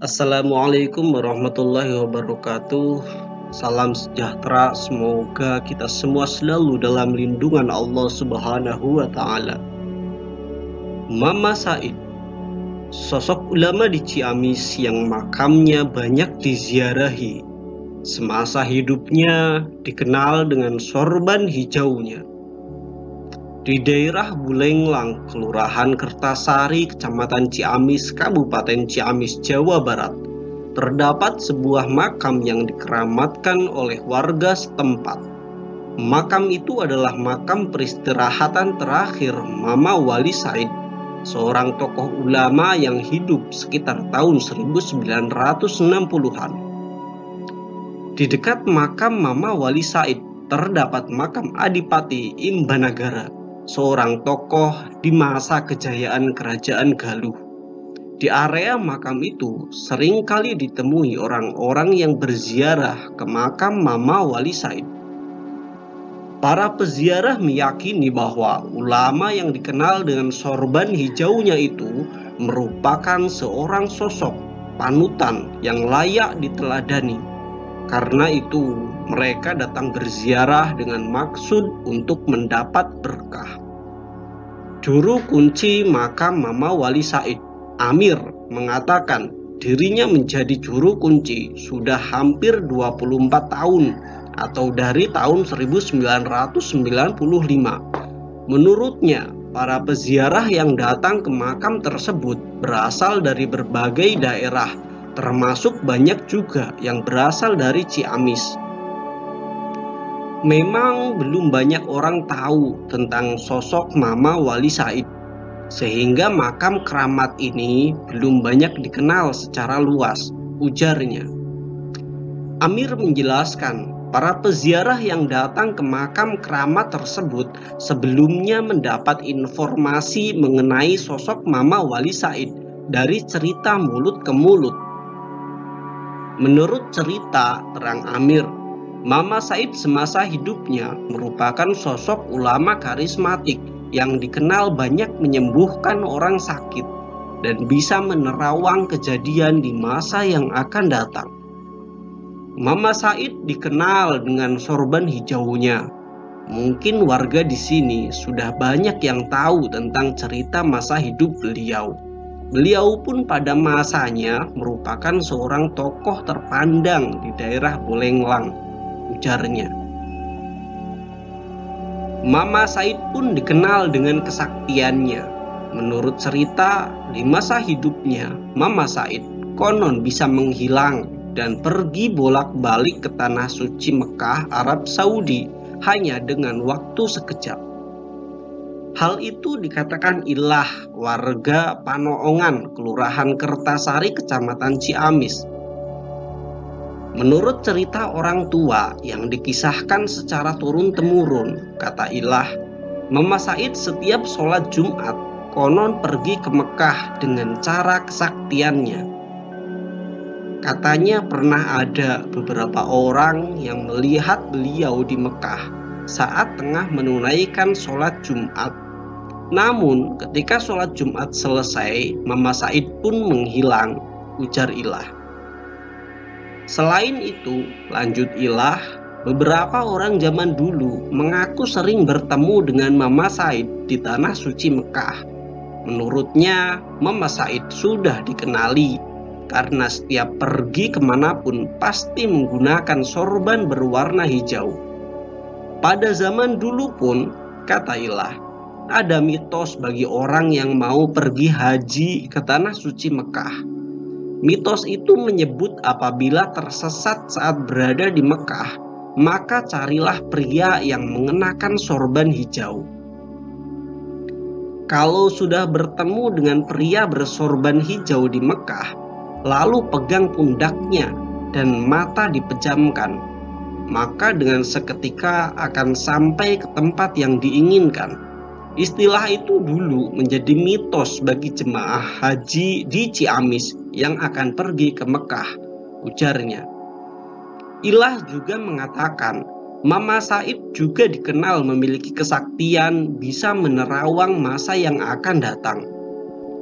Assalamualaikum warahmatullahi wabarakatuh. Salam sejahtera, semoga kita semua selalu dalam lindungan Allah Subhanahu wa Ta'ala. Mama Said, sosok ulama di Ciamis yang makamnya banyak diziarahi. Semasa hidupnya dikenal dengan sorban hijaunya. Di daerah Bulenglang, Kelurahan Kertasari, Kecamatan Ciamis, Kabupaten Ciamis, Jawa Barat, terdapat sebuah makam yang dikeramatkan oleh warga setempat. Makam itu adalah makam peristirahatan terakhir Mama Wali Said, seorang tokoh ulama yang hidup sekitar tahun 1960-an. Di dekat makam Mama Wali Said terdapat makam Adipati Imbanagara, seorang tokoh di masa kejayaan Kerajaan Galuh. Di area makam itu sering kali ditemui orang-orang yang berziarah ke makam Mama Wali Said. Para peziarah meyakini bahwa ulama yang dikenal dengan sorban hijaunya itu merupakan seorang sosok panutan yang layak diteladani. Karena itu, mereka datang berziarah dengan maksud untuk mendapat berkah. Juru kunci makam Mama Wali Said, Amir, mengatakan dirinya menjadi juru kunci sudah hampir 24 tahun atau dari tahun 1995. Menurutnya, para peziarah yang datang ke makam tersebut berasal dari berbagai daerah, termasuk banyak juga yang berasal dari Ciamis. Memang belum banyak orang tahu tentang sosok Mama Wali Said, sehingga makam keramat ini belum banyak dikenal secara luas, ujarnya. Amir menjelaskan, para peziarah yang datang ke makam keramat tersebut sebelumnya mendapat informasi mengenai sosok Mama Wali Said dari cerita mulut ke mulut. Menurut cerita terang Amir, Mama Said semasa hidupnya merupakan sosok ulama karismatik yang dikenal banyak menyembuhkan orang sakit dan bisa menerawang kejadian di masa yang akan datang. Mama Said dikenal dengan sorban hijaunya. Mungkin warga di sini sudah banyak yang tahu tentang cerita masa hidup beliau. Beliau pun pada masanya merupakan seorang tokoh terpandang di daerah Bulenglang, ujarnya. Mama Said pun dikenal dengan kesaktiannya. Menurut cerita, di masa hidupnya, Mama Said konon bisa menghilang dan pergi bolak-balik ke tanah suci Mekah, Arab Saudi hanya dengan waktu sekejap. Hal itu dikatakan Ilah, warga Panoongan, Kelurahan Kertasari, Kecamatan Ciamis. Menurut cerita orang tua yang dikisahkan secara turun-temurun, kata Ilah, Mama Said setiap sholat Jumat konon pergi ke Mekah dengan cara kesaktiannya. Katanya pernah ada beberapa orang yang melihat beliau di Mekah saat tengah menunaikan sholat Jumat. Namun ketika sholat Jumat selesai, Mama Said pun menghilang, ujar Ilah. Selain itu, lanjut Ilah, beberapa orang zaman dulu mengaku sering bertemu dengan Mama Said di tanah suci Mekah. Menurutnya, Mama Said sudah dikenali karena setiap pergi kemanapun pasti menggunakan sorban berwarna hijau. Pada zaman dulu pun, kata Ilah, ada mitos bagi orang yang mau pergi haji ke tanah suci Mekah. Mitos itu menyebut apabila tersesat saat berada di Mekah, maka carilah pria yang mengenakan sorban hijau. Kalau sudah bertemu dengan pria bersorban hijau di Mekah, lalu pegang pundaknya dan mata dipejamkan, maka dengan seketika akan sampai ke tempat yang diinginkan. Istilah itu dulu menjadi mitos bagi jemaah haji di Ciamis yang akan pergi ke Mekah, ujarnya. Ilah juga mengatakan, Mama Said juga dikenal memiliki kesaktian bisa menerawang masa yang akan datang.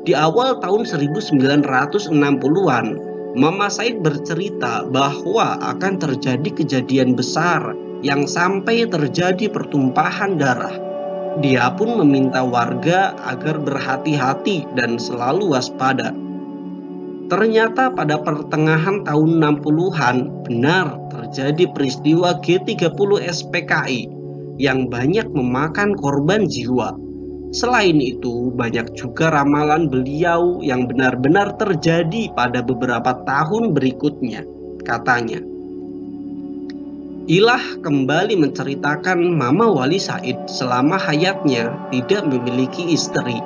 Di awal tahun 1960-an, Mama Said bercerita bahwa akan terjadi kejadian besar yang sampai terjadi pertumpahan darah. Dia pun meminta warga agar berhati-hati dan selalu waspada. Ternyata pada pertengahan tahun 60-an benar terjadi peristiwa G30 SPKI yang banyak memakan korban jiwa. Selain itu, banyak juga ramalan beliau yang benar-benar terjadi pada beberapa tahun berikutnya. Katanya, Ilah kembali menceritakan Mama Wali Said selama hayatnya tidak memiliki istri.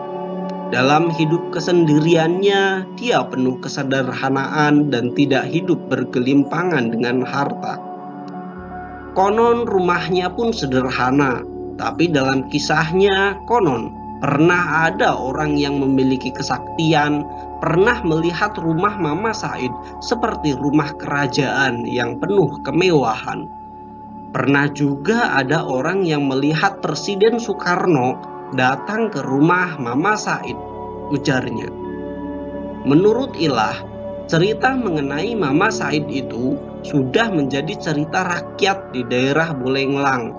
Dalam hidup kesendiriannya, dia penuh kesederhanaan dan tidak hidup bergelimpangan dengan harta. Konon rumahnya pun sederhana, tapi dalam kisahnya konon pernah ada orang yang memiliki kesaktian, pernah melihat rumah Mama Said seperti rumah kerajaan yang penuh kemewahan. Pernah juga ada orang yang melihat Presiden Soekarno datang ke rumah Mama Said, ujarnya. Menurut Ilah, cerita mengenai Mama Said itu sudah menjadi cerita rakyat di daerah Buleleng.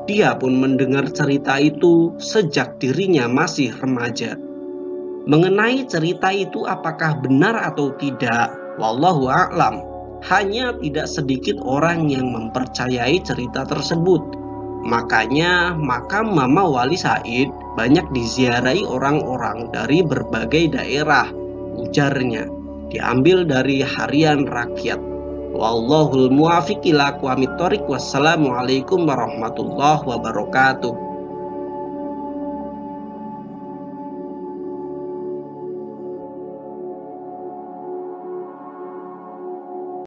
Dia pun mendengar cerita itu sejak dirinya masih remaja. Mengenai cerita itu apakah benar atau tidak, wallahu a'lam. Hanya tidak sedikit orang yang mempercayai cerita tersebut. Makanya makam Mama Wali Said banyak diziarahi orang-orang dari berbagai daerah, ujarnya. Diambil dari Harian Rakyat. Wallahul muwaffiq ila aqwamit thoriq. Wassalamualaikum warahmatullahi wabarakatuh.